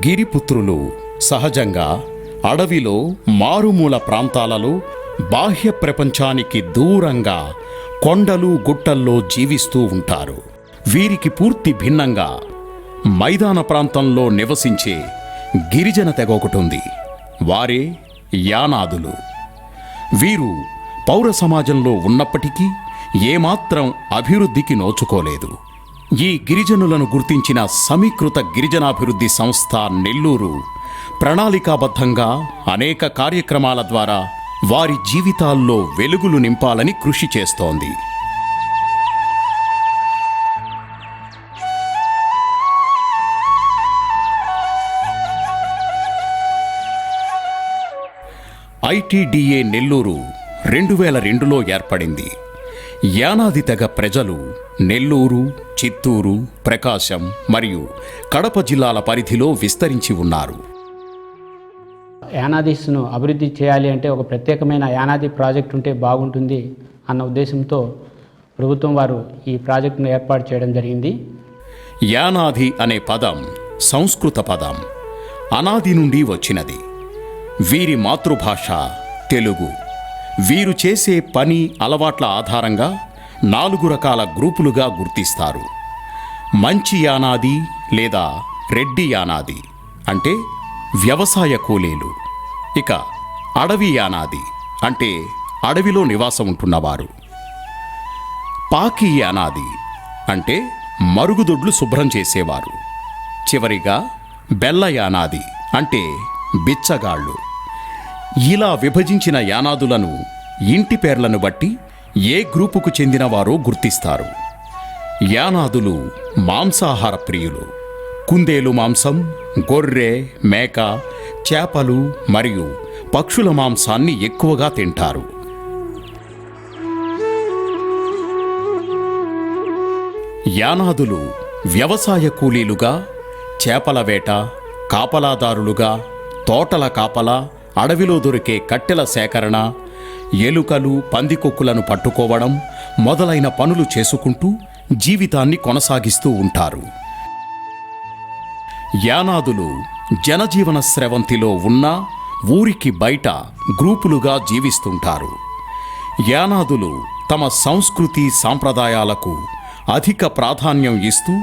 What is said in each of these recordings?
గిరిపుత్రులు సహజంగా అడవిలో మారుమూల ప్రాంతాలలో బాహ్య ప్రపంచానికి దూరంగా కొండలు గుట్టల్లో జీవిస్తూ ఉంటారు. వీరికి పూర్తి భిన్నంగా మైదాన ప్రాంతంలో నివసించే గిరిజన తెగ ఒకటుంది. వారే యానాదులు. వీరు పౌర సమాజంలో ఉన్నప్పటికీ ఏమాత్రం అభివృద్ధికి నోచుకోలేదు. ఈ గిరిజనులను గుర్తించిన సమీకృత గిరిజనాభివృద్ధి సంస్థ నెల్లూరు ప్రణాళికాబద్ధంగా అనేక కార్యక్రమాల ద్వారా వారి జీవితాల్లో వెలుగులు నింపాలని కృషి చేస్తోంది. ఐటీడీఏ నెల్లూరు 2002లో ఏర్పడింది. యానాది తెగ ప్రజలు నెల్లూరు, చిత్తూరు, ప్రకాశం మరియు కడప జిల్లాల పరిధిలో విస్తరించి ఉన్నారు. యానాదిస్ను అభివృద్ధి చేయాలి అంటే ఒక ప్రత్యేకమైన యానాది ప్రాజెక్ట్ ఉంటే బాగుంటుంది అన్న ఉద్దేశంతో ప్రభుత్వం వారు ఈ ప్రాజెక్టును ఏర్పాటు చేయడం జరిగింది. యానాది అనే పదం సంస్కృత పదం, అనాది నుండి వచ్చినది. వీరి మాతృభాష తెలుగు. వీరు చేసే పని అలవాట్ల ఆధారంగా 4 రకాల గ్రూపులుగా గుర్తిస్తారు. మంచి యానాది లేదా రెడ్డి యానాది అంటే వ్యవసాయ కూలీలు. ఇక అడవి యానాది అంటే అడవిలో నివాసం ఉంటున్నవారు. పాకి యానాది అంటే మరుగుదొడ్లు శుభ్రం చేసేవారు. చివరిగా బెల్ల యానాది అంటే బిచ్చగాళ్ళు. ఇలా విభజించిన యానాదులను ఇంటి పేర్లను బట్టి ఏ గ్రూపుకు చెందినవారో గుర్తిస్తారు. యానాదులు మాంసాహార ప్రియులు. కుందేలు మాంసం, గొర్రె, మేక, చేపలు మరియు పక్షుల మాంసాన్ని ఎక్కువగా తింటారు. యానాదులు వ్యవసాయ కూలీలుగా, చేపల వేట, కాపలాదారులుగా, తోటల కాపలా, అడవిలో దొరికే కట్టెల సేకరణ, ఎలుకలు, పందికొక్కులను పట్టుకోవడం మొదలైన పనులు చేసుకుంటూ జీవితాన్ని కొనసాగిస్తూ ఉంటారు. యానాదులు జనజీవన స్రవంతిలో ఉన్న ఊరికి బయట గ్రూపులుగా జీవిస్తుంటారు. యానాదులు తమ సంస్కృతి సాంప్రదాయాలకు అధిక ప్రాధాన్యం ఇస్తూ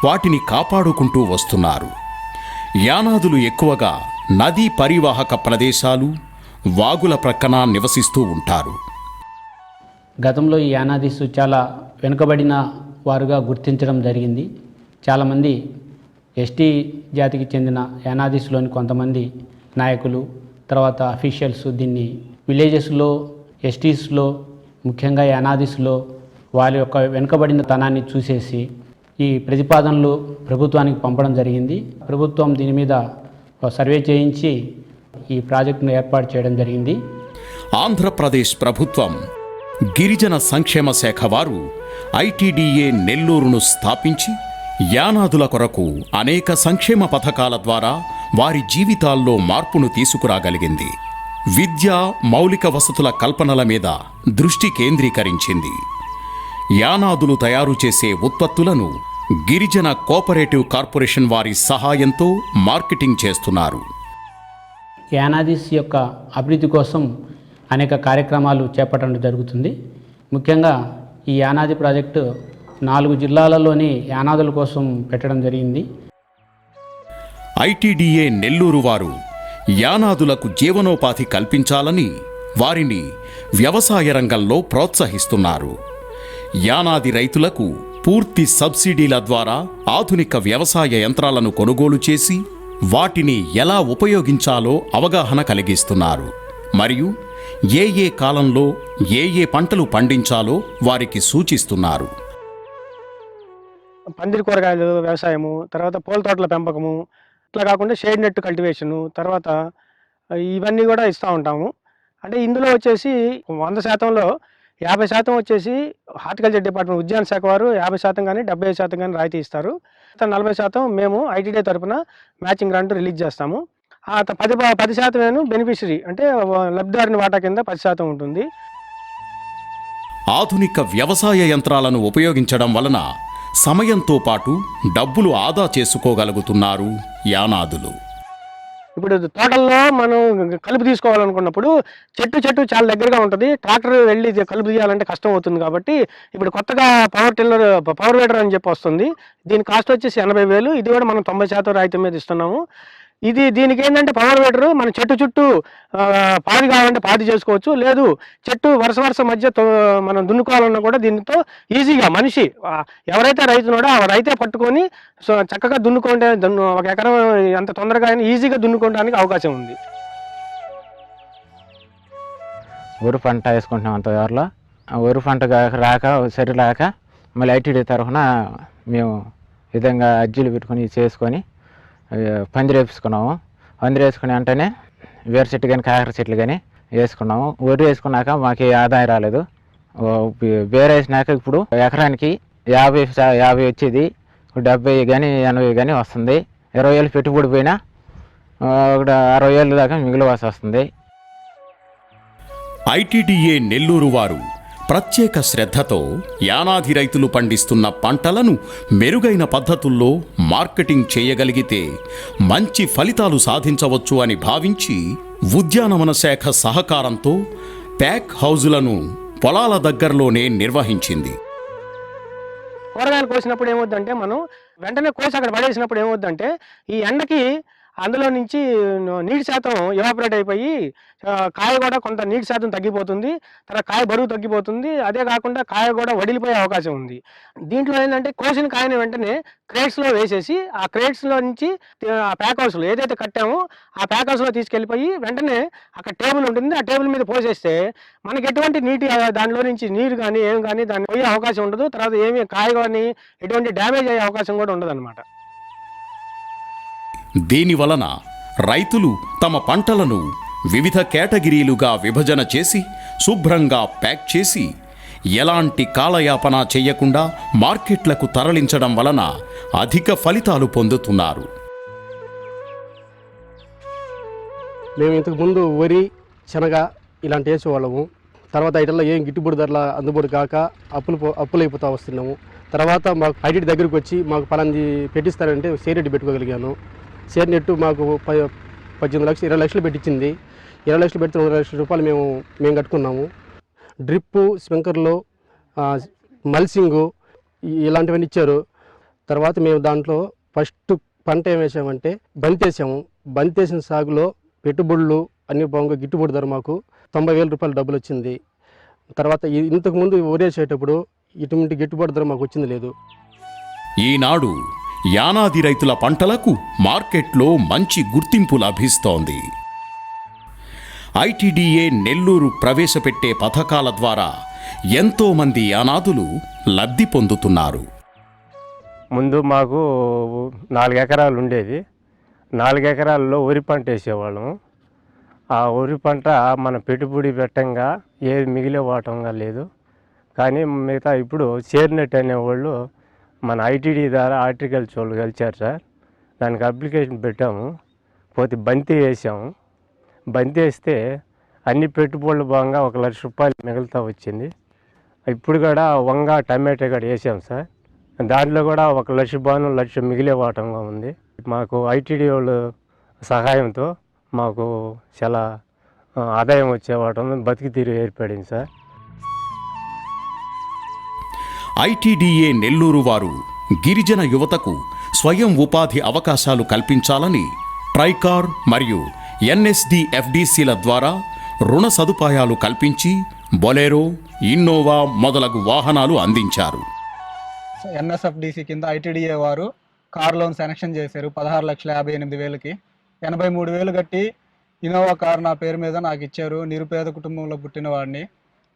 వాటిని కాపాడుకుంటూ వస్తున్నారు. యానాదులు ఎక్కువగా నదీ పరివాహక ప్రదేశాలు, వాగుల ప్రక్కన నివసిస్తూ ఉంటారు. గతంలో ఈ యానాదిస్ చాలా వెనుకబడిన వారుగా గుర్తించడం జరిగింది. చాలామంది ఎస్టీ జాతికి చెందిన యానాదిస్లోని కొంతమంది నాయకులు, తర్వాత అఫీషియల్స్ దీన్ని విలేజెస్లో, ఎస్టీస్లో, ముఖ్యంగా యానాదిస్లో వారి యొక్క వెనుకబడిన తనాన్ని చూసేసి ఈ ప్రతిపాదనలు ప్రభుత్వానికి పంపడం జరిగింది. ప్రభుత్వం దీని మీద సర్వే చేయించి ఈ ప్రాజెక్టును ఏర్పాటు చేయడం జరిగింది. ఆంధ్రప్రదేశ్ ప్రభుత్వం గిరిజన సంక్షేమ శాఖ వారు ఐటీడీఏ నెల్లూరును స్థాపించి యానాదుల కొరకు అనేక సంక్షేమ పథకాల ద్వారా వారి జీవితాల్లో మార్పును తీసుకురాగలిగింది. విద్య, మౌలిక వసతుల కల్పనల మీద దృష్టి కేంద్రీకరించింది. యానాదులు తయారు చేసే ఉత్పత్తులను గిరిజన కోఆపరేటివ్ కార్పొరేషన్ వారి సహాయంతో మార్కెటింగ్ చేస్తున్నారు. యానాదిస్ యొక్క అభివృద్ధి కోసం అనేక కార్యక్రమాలు చేపట్టడం జరుగుతుంది. ముఖ్యంగా ఈ యానాది ప్రాజెక్టు 4 జిల్లాలలోని యానాదుల కోసం పెట్టడం జరిగింది. ఐటీడీఏ నెల్లూరు వారు యానాదులకు జీవనోపాధి కల్పించాలని వారిని వ్యవసాయ రంగంలో ప్రోత్సహిస్తున్నారు. యానాది రైతులకు పూర్తి సబ్సిడీల ద్వారా ఆధునిక వ్యవసాయ యంత్రాలను కొనుగోలు చేసి వాటిని ఎలా ఉపయోగించాలో అవగాహన కలిగిస్తున్నారు. మరియు ఏ కాలంలో ఏ పంటలు పండించాలో వారికి సూచిస్తున్నారు. పందిరి కూరగాయలు వ్యవసాయము, తర్వాత పూల తోటల పెంపకము, ఇట్లా కాకుండా షేడ్ నెట్ కల్టివేషను, తర్వాత ఇవన్నీ కూడా ఇస్తూ ఉంటాము. అంటే ఇందులో వచ్చేసి 100%లో 50% వచ్చేసి హార్టికల్చర్ డిపార్ట్మెంట్ ఉద్యాన శాఖ వారు 50% కానీ 75% కానీ రాయితీ ఇస్తారు. 40% మేము ఐటీడీ తరఫున మ్యాచింగ్ గ్రాంట్ రిలీజ్ చేస్తాము. 10% బెనిఫిషరీ అంటే లబ్ధిదారుని వాటా కింద 10% ఉంటుంది. ఆధునిక వ్యవసాయ యంత్రాలను ఉపయోగించడం వలన సమయంతో పాటు డబ్బులు ఆదా చేసుకోగలుగుతున్నారు యానాదులు. ఇప్పుడు తోటల్లో మనం కలుపు తీసుకోవాలనుకున్నప్పుడు చెట్టు చాలా దగ్గరగా ఉంటుంది. ట్రాక్టర్ వెళ్ళి కలుపు తీయాలంటే కష్టం అవుతుంది. కాబట్టి ఇప్పుడు కొత్తగా పవర్ వీడర్ అని చెప్పి వస్తుంది. దీని కాస్ట్ వచ్చేసి 80,000. ఇది కూడా మనం 90% రాయితీ మీద ఇస్తున్నాము. దీనికి ఏంటంటే పవర్ వీడరు మన చెట్టు చుట్టూ పాది కావాలంటే పాది చేసుకోవచ్చు. లేదు చెట్టు వరుస మధ్య మనం దున్నుకోవాలన్నా కూడా దీంతో ఈజీగా మనిషి ఎవరైతే రైతున్నాడో ఆ రైతే పట్టుకొని చక్కగా దున్నుకుంటే 1 ఎకరం అంత తొందరగా ఈజీగా దున్నుకోవడానికి అవకాశం ఉంది. వరి పంట వేసుకుంటున్నాం అంత ఎవరిలో వరి పంట రాక సరిరాక మళ్ళీ ఐటీడీ తరఫున మేము విధంగా అర్జీలు పెట్టుకొని చేసుకొని పందిరి వేసుకున్నాము. పందిరి వేసుకుని వెంటనే వేరు చెట్టు కానీ కాకర చెట్లు కానీ వేసుకున్నాము. వరి వేసుకున్నాక మాకు ఆదాయం రాలేదు. వేరు వేసినాక ఇప్పుడు ఎకరానికి 50 వచ్చేది 70 కానీ 80 కానీ వస్తుంది. 20,000 పెట్టుబడి పోయినా 60,000 దాకా మిగిలివాల్సి వస్తుంది. ఐటీడీఏ నెల్లూరు వారు ప్రత్యేక శ్రద్ధతో యానాది రైతులు పండిస్తున్న పంటలను మెరుగైన పద్ధతుల్లో మార్కెటింగ్ చేయగలిగితే మంచి ఫలితాలు సాధించవచ్చు అని భావించి ఉద్యానవన శాఖ సహకారంతో ప్యాక్ హౌజులను పొలాల దగ్గరలోనే నిర్వహించింది. కూరగాయలు కోసినప్పుడు ఏమవుద్దంటే మనం వెంటనే కోసి అక్కడ పడేసినప్పుడు ఏమవుద్దంటే ఈ ఎండకి అందులో నుంచి నీటి శాతం ఎవాపరేట్ అయిపోయి కాయ కూడా కొంత నీటి శాతం తగ్గిపోతుంది. తర్వాత కాయ బరువు తగ్గిపోతుంది. అదే కాకుండా కాయ కూడా వడిలిపోయే అవకాశం ఉంది. దీంట్లో ఏంటంటే కోసిన కాయని వెంటనే క్రేట్స్లో వేసేసి ఆ క్రేట్స్లో నుంచి ఆ ప్యాక్ హౌస్లో ఏదైతే కట్టామో ఆ ప్యాక్ హౌస్లో తీసుకెళ్ళిపోయి వెంటనే అక్కడ టేబుల్ ఉంటుంది. ఆ టేబుల్ మీద పోసేస్తే మనకి ఎటువంటి నీటి దానిలో నుంచి నీరు కానీ ఏం కానీ దాన్ని పోయే అవకాశం ఉండదు. తర్వాత ఏమి కాయ కానీ ఎటువంటి డ్యామేజ్ అయ్యే అవకాశం కూడా ఉండదు అన్నమాట. దీనివలన రైతులు తమ పంటలను వివిధ కేటగిరీలుగా విభజన చేసి శుభ్రంగా ప్యాక్ చేసి ఎలాంటి కాలయాపన చేయకుండా మార్కెట్లకు తరలించడం వలన అధిక ఫలితాలు పొందుతున్నారు. మేము ఇంతకుముందు వరి శనగ ఇలాంటి వేసేవాళ్ళము. తర్వాత ఐటల్లో ఏం గిట్టుబడి ధరల అందుబాటు కాక అప్పులైపోతూ వస్తున్నాము. తర్వాత మాకు ఐటీ దగ్గరికి వచ్చి మాకు పలాంది పెట్టిస్తారంటే షేర్ నెట్ పెట్టుకోగలిగాను. షేర్ నెట్ మాకు 18 లక్షలు 20 లక్షలు పెట్టించింది. 20 లక్షలు పెడితే 2 లక్షల రూపాయలు మేము కట్టుకున్నాము. డ్రిప్పు స్ప్రింక్లర్లు మల్సింగు ఇలాంటివన్నీ ఇచ్చారు. తర్వాత మేము దాంట్లో ఫస్ట్ పంట ఏం వేసామంటే బంతి వేసాము. బంతి వేసిన సాగులో పెట్టుబడులు అన్ని బాగా గిట్టుబడి ధర మాకు 90,000 రూపాయలు డబ్బులు వచ్చింది. తర్వాత ఇంతకుముందు వరేసేటప్పుడు ఇటువంటి గిట్టుబడి ధర మాకు వచ్చింది లేదు. ఈనాడు యానాది రైతుల పంటలకు మార్కెట్లో మంచి గుర్తింపు లభిస్తోంది. ఐటీడీఏ నెల్లూరు ప్రవేశపెట్టే పథకాల ద్వారా ఎంతోమంది యానాదులు లబ్ధి పొందుతున్నారు. ముందు మాకు 4 ఎకరాలు ఉండేది. 4 ఎకరాల్లో వరి పంట వేసేవాళ్ళము. ఆ వరి పంట మన పెట్టుబడి పెట్టంగా ఏది మిగిలిపోవటంగా లేదు. కానీ మిగతా ఇప్పుడు షేర్ నెట్ అనేవాళ్ళు మన ఐటీడీ ద్వారా హార్టికల్చర్ కలిచారు సార్. దానికి అప్లికేషన్ పెట్టాము. పోతే బంతి వేసాము. బంతి వేస్తే అన్ని పెట్టుబడులు భాగంగా 1 లక్ష రూపాయలు మిగులుతా వచ్చింది. ఇప్పుడు కూడా వంగ టమాటా కూడా వేసాం సార్. దాంట్లో కూడా 1 లక్ష బాను 1 లక్ష మిగిలిపోవటంగా ఉంది. మాకు ఐటీడీ వాళ్ళు సహాయంతో మాకు చాలా ఆదాయం వచ్చేవాటం బతికి తీరు ఏర్పడింది సార్. ఐటీడీఏ నెల్లూరు వారు గిరిజన యువతకు స్వయం ఉపాధి అవకాశాలు కల్పించాలని ట్రైకార్ మరియు ఎన్ఎస్డిఎఫ్డిసిల ద్వారా రుణ సదుపాయాలు కల్పించి బొలెరో, ఇన్నోవా మొదలగు వాహనాలు అందించారు. ఎన్ఎస్ఎఫ్డిసి కింద ఐటీడీఏ వారు కార్ లోన్ శాంక్షన్ చేశారు 16,58,000కి. 83,000 కట్టి ఇన్నోవా కార్ నా పేరు మీద నాకు ఇచ్చారు. నిరుపేద కుటుంబంలో పుట్టిన వాడిని.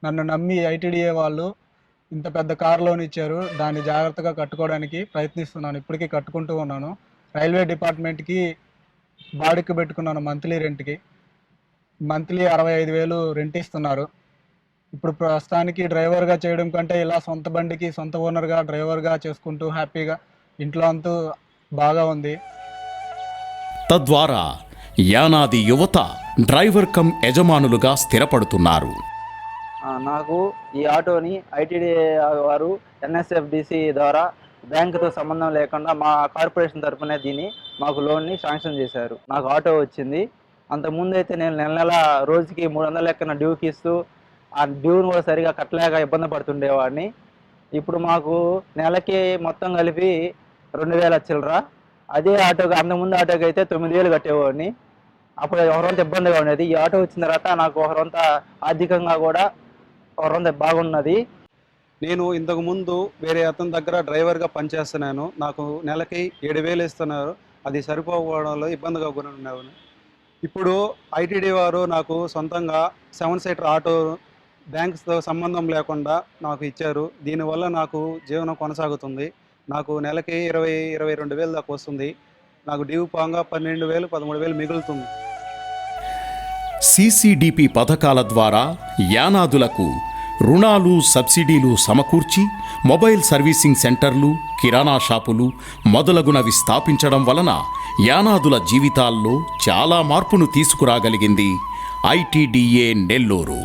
నన్ను నమ్మి ఐటీడీఏ వాళ్ళు ఇంత పెద్ద కార్ లోన్ ఇచ్చారు. దాన్ని జాగ్రత్తగా కట్టుకోవడానికి ప్రయత్నిస్తున్నాను. ఇప్పటికీ కట్టుకుంటూ ఉన్నాను. రైల్వే డిపార్ట్మెంట్కి బాడికి పెట్టుకున్నాను. మంత్లీ రెంట్కి మంత్లీ 65,000 రెంట్ ఇస్తున్నారు. ఇప్పుడు ప్రస్తుతానికి డ్రైవర్గా చేయడం కంటే ఇలా సొంత బండికి సొంత ఓనర్గా డ్రైవర్గా చేసుకుంటూ హ్యాపీగా ఇంట్లో అంతా బాగా ఉంది. తద్వారా యానాది యువత డ్రైవర్ కమ్ యజమానులుగా స్థిరపడుతున్నారు. నాకు ఈ ఆటోని ఐటీడీ వారు ఎన్ఎస్ఎఫ్డిసి ద్వారా బ్యాంకుతో సంబంధం లేకుండా మా కార్పొరేషన్ తరఫునే దీన్ని మాకు లోన్ని శాంక్షన్ చేశారు. నాకు ఆటో వచ్చింది. అంతకుముందు అయితే నేను నెల రోజుకి 300 లెక్కన డ్యూకి ఇస్తూ ఆ డ్యూని కూడా సరిగా కట్టలేక ఇబ్బంది పడుతుండేవాడిని. ఇప్పుడు మాకు నెలకి మొత్తం కలిపి 2000 చిల్లర. అదే ఆటోకి అంతకుముందు ఆటోకి అయితే 9000 కట్టేవాడిని. అప్పుడు ఒకరంత ఇబ్బందిగా ఉండేది. ఈ ఆటో వచ్చిన తర్వాత నాకు ఒకరంత ఆర్థికంగా కూడా ఒకరంత బాగున్నది. నేను ఇంతకుముందు వేరే అతని దగ్గర డ్రైవర్గా పనిచేస్తున్నాను. నాకు నెలకి 7000 ఇస్తున్నారు. అది సరిపోవడంలో ఇబ్బందిగా ఉన్నాను. ఇప్పుడు ఐటీడీ వారు నాకు సొంతంగా 7 సీటర్ ఆటో బ్యాంక్స్తో సంబంధం లేకుండా నాకు ఇచ్చారు. దీనివల్ల నాకు జీవనం కొనసాగుతుంది. నాకు నెలకి 22,000 దాకా వస్తుంది. నాకు డ్యూ పాంగా 12,000 13,000 మిగులుతుంది. సిసిడిపి పథకాల ద్వారా యానాదులకు రుణాలు సబ్సిడీలు సమకూర్చి మొబైల్ సర్వీసింగ్ సెంటర్లు, కిరాణా షాపులు మొదలగునవి స్థాపించడం వలన యానాదుల జీవితాల్లో చాలా మార్పును తీసుకురాగలిగింది ఐటీడీఏ నెల్లూరు.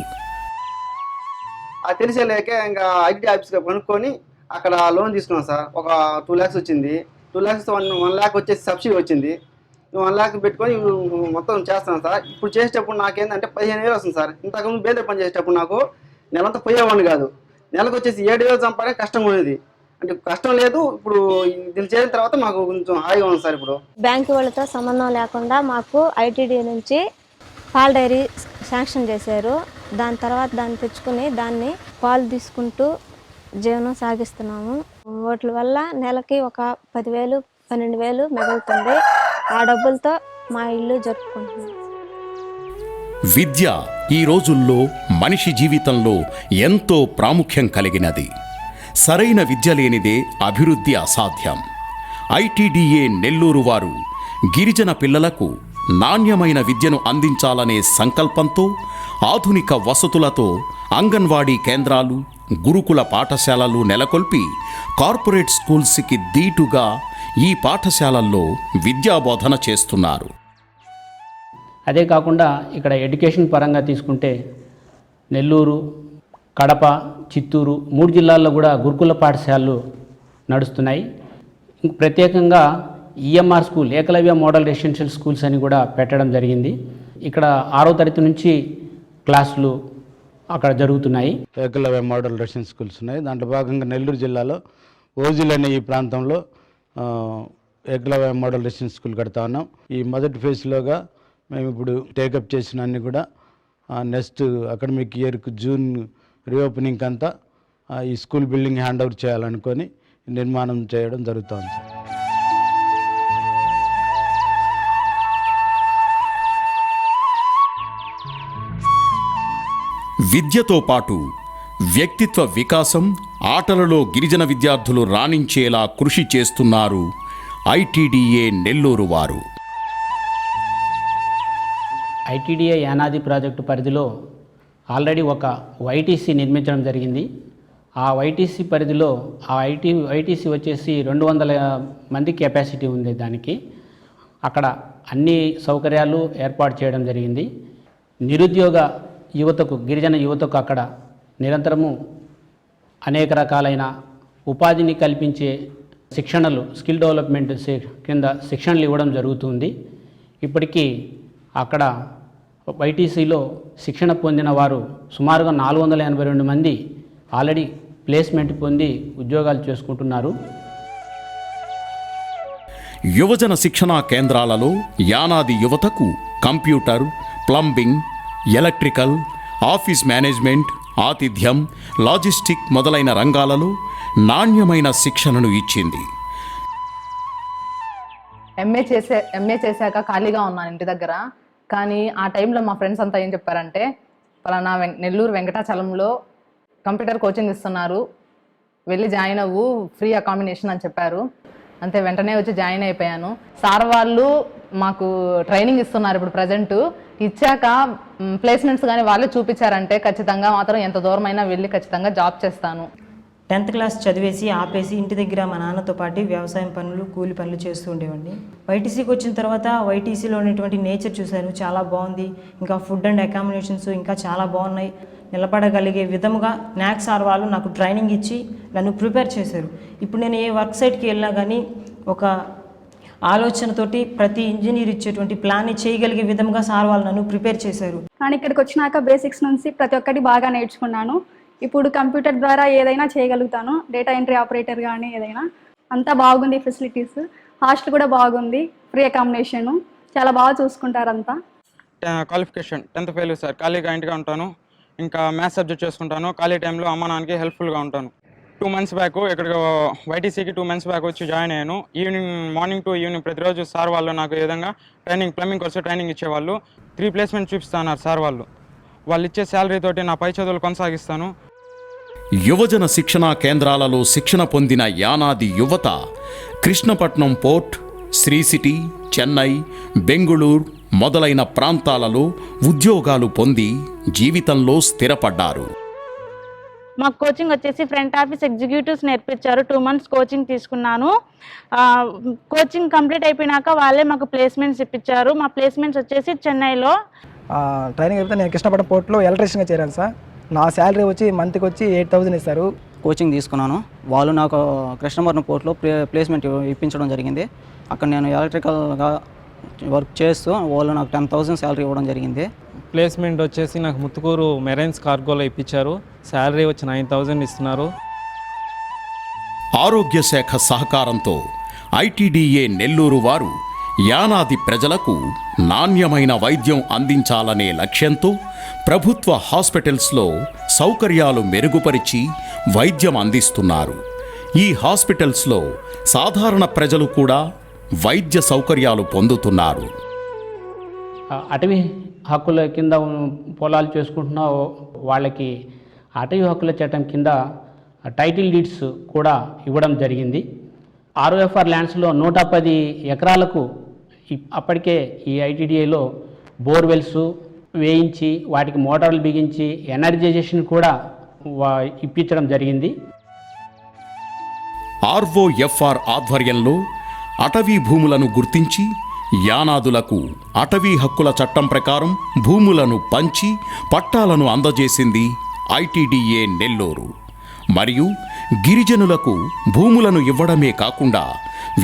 తెలిసేలేక ఇంకా ఐటీ ఆఫీస్గా కొనుక్కొని అక్కడ లోన్ తీసుకున్నాం సార్. ఒక 2 lakhs వచ్చింది. 2 lakhs 1 lakh వచ్చేసి సబ్సిడీ వచ్చింది. 1 lakh పెట్టుకొని మొత్తం చేస్తాను సార్. ఇప్పుడు చేసేటప్పుడు నాకేంటంటే 15,000 వస్తుంది సార్. ఇంతకుముందు బేదర్ పని చేసేటప్పుడు నాకు నెలంతా పోయేవాడిని కాదు. నెలకు వచ్చేసి 7,000 సంపాదన కష్టంగా ఉండేది. అంటే కష్టం లేదు. ఇప్పుడు దీన్ని చేసిన తర్వాత మాకు కొంచెం హాయిగా ఉంది సార్. ఇప్పుడు బ్యాంకు వాళ్ళతో సంబంధం లేకుండా మాకు ఐటీడీ నుంచి పాల డైరీ శాంక్షన్ చేశారు. దాని తర్వాత దాన్ని తెచ్చుకుని దాన్ని పాలు తీసుకుంటూ జీవనం సాగిస్తున్నాము. వాటి వల్ల నెలకి ఒక 10,000 12,000 మిగులుతుంది. ఆ డబ్బులతో మా ఇల్లు జరుపుకుంటున్నాం. విద్య ఈ రోజుల్లో మనిషి జీవితంలో ఎంతో ప్రాముఖ్యం కలిగినది. సరైన విద్య లేనిదే అభివృద్ధి అసాధ్యం. ఐటీడీఏ నెల్లూరు వారు గిరిజన పిల్లలకు నాణ్యమైన విద్యను అందించాలనే సంకల్పంతో ఆధునిక వసతులతో అంగన్వాడీ కేంద్రాలు, గురుకుల పాఠశాలలు నెలకొల్పి కార్పొరేట్ స్కూల్స్కి దీటుగా ఈ పాఠశాలల్లో విద్యాబోధన చేస్తున్నారు. అదే కాకుండా ఇక్కడ ఎడ్యుకేషన్ పరంగా తీసుకుంటే నెల్లూరు, కడప, చిత్తూరు 3 జిల్లాల్లో కూడా గురుకుల పాఠశాలలు నడుస్తున్నాయి. ప్రత్యేకంగా EMR school, Eklavya model residential schools అని కూడా పెట్టడం జరిగింది. ఇక్కడ 6వ తరగతి నుంచి క్లాసులు అక్కడ జరుగుతున్నాయి. ఏకలవ్య మోడల్ రెసిడెన్షియల్ స్కూల్స్ ఉన్నాయి. దాంట్లో భాగంగా నెల్లూరు జిల్లాలో ఓజిల్ అనే ఈ ప్రాంతంలో ఏకలవ్య మోడల్ రెసిడెన్షియల్ స్కూల్ కడతా ఉన్నాం. ఈ మొదటి ఫేజ్లోగా మేము ఇప్పుడు టేకప్ చేసిన అన్ని కూడా నెక్స్ట్ అకాడమిక్ ఇయర్కు జూన్ రీఓపెనింగ్ అంతా ఈ స్కూల్ బిల్డింగ్ హ్యాండ్ ఓవర్ చేయాలనుకొని నిర్మాణం చేయడం జరుగుతుంది సార్. విద్యతో పాటు వ్యక్తిత్వ వికాసం, ఆటలలో గిరిజన విద్యార్థులు రాణించేలా కృషి చేస్తున్నారు ఐటీడీఏ నెల్లూరు వారు. ఐటీడీఏ యానాది ప్రాజెక్టు పరిధిలో ఆల్రెడీ ఒక వైటీసీ నిర్మించడం జరిగింది. ఆ వైటీసీ పరిధిలో వైటీసీ వచ్చేసి 200 మంది కెపాసిటీ ఉంది. దానికి అక్కడ అన్ని సౌకర్యాలు ఏర్పాటు చేయడం జరిగింది. నిరుద్యోగ యువతకు, గిరిజన యువతకు అక్కడ నిరంతరము అనేక రకాలైన ఉపాధిని కల్పించే శిక్షణలు, స్కిల్ డెవలప్మెంట్ కింద శిక్షణలు ఇవ్వడం జరుగుతుంది. ఇప్పటికీ అక్కడ వైటీసీలో శిక్షణ పొందిన వారు సుమారుగా 482 మంది ఆల్రెడీ ప్లేస్మెంట్ పొంది ఉద్యోగాలు చేసుకుంటున్నారు. యువజన శిక్షణా కేంద్రాలలో యానాది యువతకు computer, plumbing, electrical, office management, ఆతిథ్యం, లాజిస్టిక్ మొదలైన రంగాలలో నాణ్యమైన శిక్షణను ఇచ్చింది. ఎంఏ చేశాక ఖాళీగా ఉన్నాను ఇంటి దగ్గర. కానీ ఆ టైంలో మా ఫ్రెండ్స్ అంతా ఏం చెప్పారంటే, పలానా నెల్లూరు వెంకటాచలంలో కంప్యూటర్ కోచింగ్ ఇస్తున్నారు, వెళ్ళి జాయిన్ అవ్వు, ఫ్రీ అకామిడేషన్ అని చెప్పారు. అంతే, వెంటనే వచ్చి జాయిన్ అయిపోయాను. సార్ వాళ్ళు మాకు ట్రైనింగ్ ఇస్తున్నారు. ఇప్పుడు ప్రజెంట్ ఇచ్చాక ప్లేస్మెంట్స్ కానీ వాళ్ళే చూపించారంటే ఖచ్చితంగా మాత్రం ఎంత దూరమైనా వెళ్ళి ఖచ్చితంగా జాబ్ చేస్తాను. 10th క్లాస్ చదివేసి ఆపేసి ఇంటి దగ్గర మా నాన్నతో పాటు వ్యవసాయం పనులు కూలి పనులు చేస్తూ ఉండేవాడిని. వైటీసీకి వచ్చిన తర్వాత వైటీసీలో ఉన్నటువంటి నేచర్ చూశాను, చాలా బాగుంది. ఇంకా ఫుడ్ అండ్ అకామిడేషన్స్ ఇంకా చాలా బాగున్నాయి. నిలబడగలిగే విధముగా నాక్ సార్ వాళ్ళు నాకు ట్రైనింగ్ ఇచ్చి నన్ను ప్రిపేర్ చేశారు. ఇప్పుడు నేను ఏ వర్క్ సైట్కి వెళ్ళినా కానీ ఒక ఆలోచనతోటి ప్రతి ఇంజనీర్ ఇచ్చేటువంటి ప్లాన్ని చేయగలిగే విధంగా సార్ వాళ్ళు నన్ను ప్రిపేర్ చేశారు. కానీ ఇక్కడికి వచ్చినాక బేసిక్స్ నుంచి ప్రతి ఒక్కటి బాగా నేర్చుకున్నాను. ఇప్పుడు కంప్యూటర్ ద్వారా ఏదైనా చేయగలుగుతాను. డేటా ఎంట్రీ ఆపరేటర్ కానీ ఏదైనా అంతా బాగుంది. ఫెసిలిటీస్, హాస్టల్ కూడా బాగుంది, ఫ్రీ అకామిడేషను, చాలా బాగా చూసుకుంటారు అంతా. Qualification 10th fail sir. ఖాళీగా ఇంటిగా ఉంటాను, ఇంకా మ్యాథ్స్ సబ్జెక్ట్ చేసుకుంటాను. ఖాళీ టైంలో అమ్మ నాన్నకి హెల్ప్ఫుల్గా ఉంటాను. 2 months బ్యాక్ ఇక్కడ వైటీసీకి 2 months బ్యాక్ వచ్చి జాయిన్ అయ్యాను. మార్నింగ్ టు ఈవినింగ్ ప్రతిరోజు సార్ వాళ్ళు నాకు ఈ విధంగా ప్లంబింగ్ కోర్సు ట్రైనింగ్ ఇచ్చేవాళ్ళు. 3 ప్లేస్మెంట్ చూపిస్తున్నారు సార్ వాళ్ళు. వాళ్ళు ఇచ్చే శాలరీ తోటి నా పై చదువులు కొనసాగిస్తాను. యువజన శిక్షణా కేంద్రాలలో శిక్షణ పొందిన యానాది యువత కృష్ణపట్నం పోర్ట్, శ్రీ సిటీ, చెన్నై, బెంగుళూరు మొదలైన ప్రాంతాలలో ఉద్యోగాలు పొంది జీవితంలో స్థిరపడ్డారు. మాకు కోచింగ్ వచ్చేసి ఫ్రంట్ ఆఫీస్ ఎగ్జిక్యూటివ్స్ నేర్పించారు. 2 months కోచింగ్ తీసుకున్నాను. కోచింగ్ కంప్లీట్ అయిపోయినాక వాళ్ళే మాకు ప్లేస్మెంట్స్ ఇప్పించారు. మా ప్లేస్మెంట్స్ వచ్చేసి చెన్నైలో. ట్రైనింగ్ అయితే నేను కృష్ణపట్నం పోర్ట్లో ఎలక్ట్రీషియన్గా చేరాను సార్. నా శాలరీ వచ్చి మంత్కి వచ్చి 8,000 ఇస్తారు. కోచింగ్ తీసుకున్నాను. వాళ్ళు నాకు కృష్ణపట్నం పోర్ట్లో ప్లేస్మెంట్ ఇప్పించడం జరిగింది. అక్కడ నేను ఎలక్ట్రికల్గా వర్క్ చేస్తూ వాళ్ళు నాకు 10,000 శాలరీ ఇవ్వడం జరిగింది. ప్లేస్మెంట్ వచ్చేసి నాకు ముత్తుకూరు మెరైన్స్ కార్గోలో ఇప్పించారు. శాలరీ వచ్చి 9,000 ఇస్తున్నారు. ఆరోగ్య శాఖ సహకారంతో ఐటీడీఏ నెల్లూరు వారు యానాది ప్రజలకు నాణ్యమైన వైద్యం అందించాలనే లక్ష్యంతో ప్రభుత్వ హాస్పిటల్స్లో సౌకర్యాలు మెరుగుపరిచి వైద్యం అందిస్తున్నారు. ఈ హాస్పిటల్స్లో సాధారణ ప్రజలు కూడా వైద్య సౌకర్యాలు పొందుతున్నారు. అటవీ హక్కుల కింద పొలాలు చేసుకుంటున్న వాళ్ళకి అటవీ హక్కుల చట్టం కింద టైటిల్ డీడ్స్ కూడా ఇవ్వడం జరిగింది. ఆర్ఓఎఫ్ఆర్ ల్యాండ్స్లో 110 ఎకరాలకు అప్పటికే ఈ ఐటీడీఏలో బోర్వెల్స్ వేయించి వాటికి మోటార్లు బిగించి ఎనర్జైజేషన్ కూడా ఇప్పించడం జరిగింది. ఆర్ఓఎఫ్ఆర్ ఆధ్వర్యంలో అటవీ భూములను గుర్తించి యానాదులకు అటవీ హక్కుల చట్టం ప్రకారం భూములను పంచి పట్టాలను అందజేసింది ఐటీడీఏ నెల్లూరు. మరియు గిరిజనులకు భూములను ఇవ్వడమే కాకుండా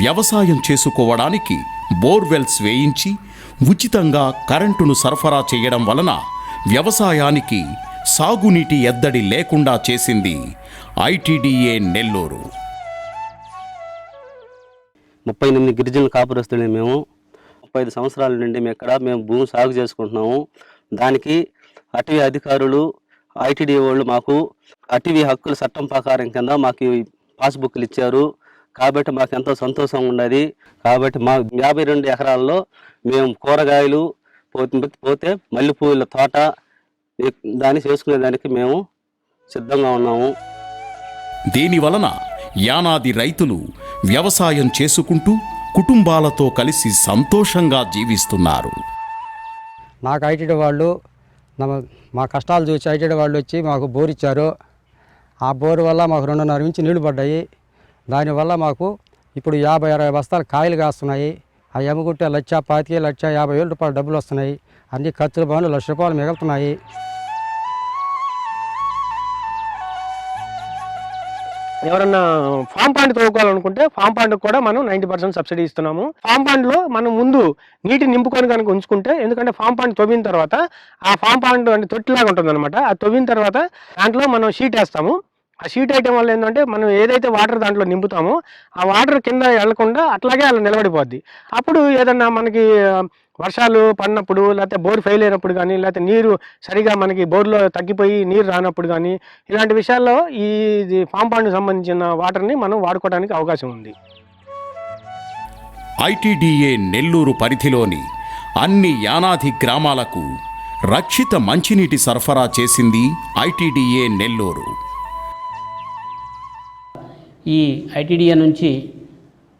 వ్యవసాయం చేసుకోవడానికి బోర్వెల్స్ వేయించి ఉచితంగా కరెంటును సరఫరా చేయడం వలన వ్యవసాయానికి సాగునీటి ఎద్దడి లేకుండా చేసింది ఐటీడీఏ నెల్లూరు. 38 గిరిజనుల కాపురస్తులే మేము. 35 సంవత్సరాల నుండి మేము భూమి సాగు చేసుకుంటున్నాము. దానికి అటవీ అధికారులు ఐటీడీఏ వాళ్ళు మాకు అటవీ హక్కుల చట్టం ప్రకారం కింద మాకు పాస్బుక్లు ఇచ్చారు. కాబట్టి మాకు ఎంతో సంతోషంగా ఉన్నది. కాబట్టి మా 52 ఎకరాల్లో మేము కూరగాయలు పోతే మల్లెపూల తోట దాన్ని చేసుకునేదానికి మేము సిద్ధంగా ఉన్నాము. దీనివలన యానాది రైతులు వ్యవసాయం చేసుకుంటూ కుటుంబాలతో కలిసి సంతోషంగా జీవిస్తున్నారు. నాకు ఐటీడీ వాళ్ళు మా కష్టాలు చూసి ఐటీడీ వాళ్ళు వచ్చి మాకు బోర్ ఇచ్చారు. ఆ బోరు వల్ల మాకు 2.5 ఇంచు నీళ్లు పడ్డాయి. దానివల్ల మాకు ఇప్పుడు 50-60 బస్తాలు కాయలు కాస్తున్నాయి. ఆ ఎమ్మగుట్టే 1,25,50,000 రూపాయలు డబ్బులు వస్తున్నాయి. అన్ని ఖర్చులు బాగా 1,00,000 రూపాయలు మిగులుతున్నాయి. ఎవరన్నా ఫామ్ పాండ్ తవ్వుకోవాలనుకుంటే ఫామ్ పాండ్కి కూడా మనం 90% సబ్సిడీ ఇస్తున్నాము. ఫామ్ పాండ్లో మనం ముందు నీటిని నింపుకొని కనుక ఉంచుకుంటే, ఎందుకంటే ఫామ్ పాండ్ తవ్విన తర్వాత ఆ ఫామ్ పాండ్ అంటే తొట్టిలాగా ఉంటుంది అనమాట. ఆ తవ్విన తర్వాత దాంట్లో మనం షీట్ వేస్తాము. ఆ షీట్ వేయటం వల్ల ఏంటంటే మనం ఏదైతే వాటర్ దాంట్లో నింపుతామో ఆ వాటర్ కింద వెళ్లకుండా అట్లాగే అలా నిలబడిపోద్ది. అప్పుడు ఏదన్నా మనకి వర్షాలు పడినప్పుడు, లేకపోతే బోర్ ఫెయిల్ అయినప్పుడు కానీ, లేకపోతే నీరు సరిగా మనకి బోర్లో తగ్గిపోయి నీరు రానప్పుడు కానీ, ఇలాంటి విషయాల్లో ఈ ఫామ్ పాండ్కి సంబంధించిన వాటర్ని మనం వాడుకోవడానికి అవకాశం ఉంది. ఐటీడీఏ నెల్లూరు పరిధిలోని అన్ని యానాది గ్రామాలకు రక్షిత మంచినీటి సరఫరా చేసింది ఐటీడీఏ నెల్లూరు. ఈ ఐటీడీఏ నుంచి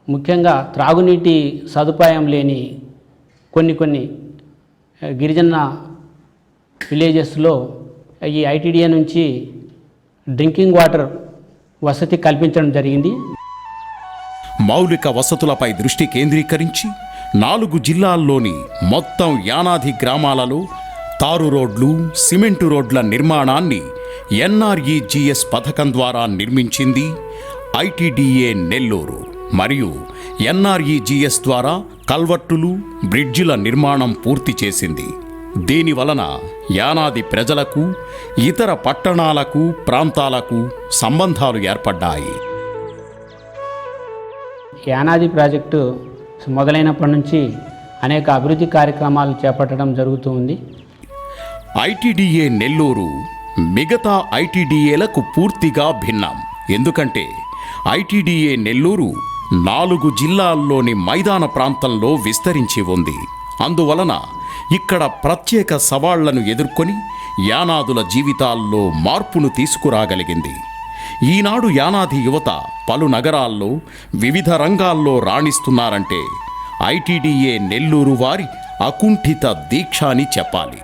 ముఖ్యంగా త్రాగునీటి సదుపాయం లేని కొన్ని గిరిజన విలేజెస్లో ఈ ఐటీడీఏ నుంచి డ్రింకింగ్ వాటర్ వసతి కల్పించడం జరిగింది. మౌలిక వసతులపై దృష్టి కేంద్రీకరించి 4 జిల్లాల్లోని మొత్తం యానాది గ్రామాలలో తారు రోడ్లు, సిమెంటు రోడ్ల నిర్మాణాన్ని NREGS పథకం ద్వారా నిర్మించింది ITDA నెల్లూరు. మరియు NREGS ద్వారా కల్వర్టులు, బ్రిడ్జిల నిర్మాణం పూర్తి చేసింది. దీనివలన యానాది ప్రజలకు, ఇతర పట్టణాలకు, ప్రాంతాలకు సంబంధాలు ఏర్పడ్డాయి. యానాది ప్రాజెక్టు మొదలైనప్పటి నుంచి అనేక అభివృద్ధి కార్యక్రమాలు చేపట్టడం జరుగుతూ ఉంది. ITDA నెల్లూరు మిగతా ITDAలకు పూర్తిగా భిన్నం. ఎందుకంటే ITDA నెల్లూరు 4 జిల్లాల్లోని మైదాన ప్రాంతంలో విస్తరించి ఉంది. అందువలన ఇక్కడ ప్రత్యేక సవాళ్లను ఎదుర్కొని యానాదుల జీవితాల్లో మార్పును తీసుకురాగలిగింది. ఈనాడు యానాది యువత పలు నగరాల్లో వివిధ రంగాల్లో రాణిస్తున్నారంటే ITDA నెల్లూరు వారి అకుంఠిత దీక్ష అని చెప్పాలి.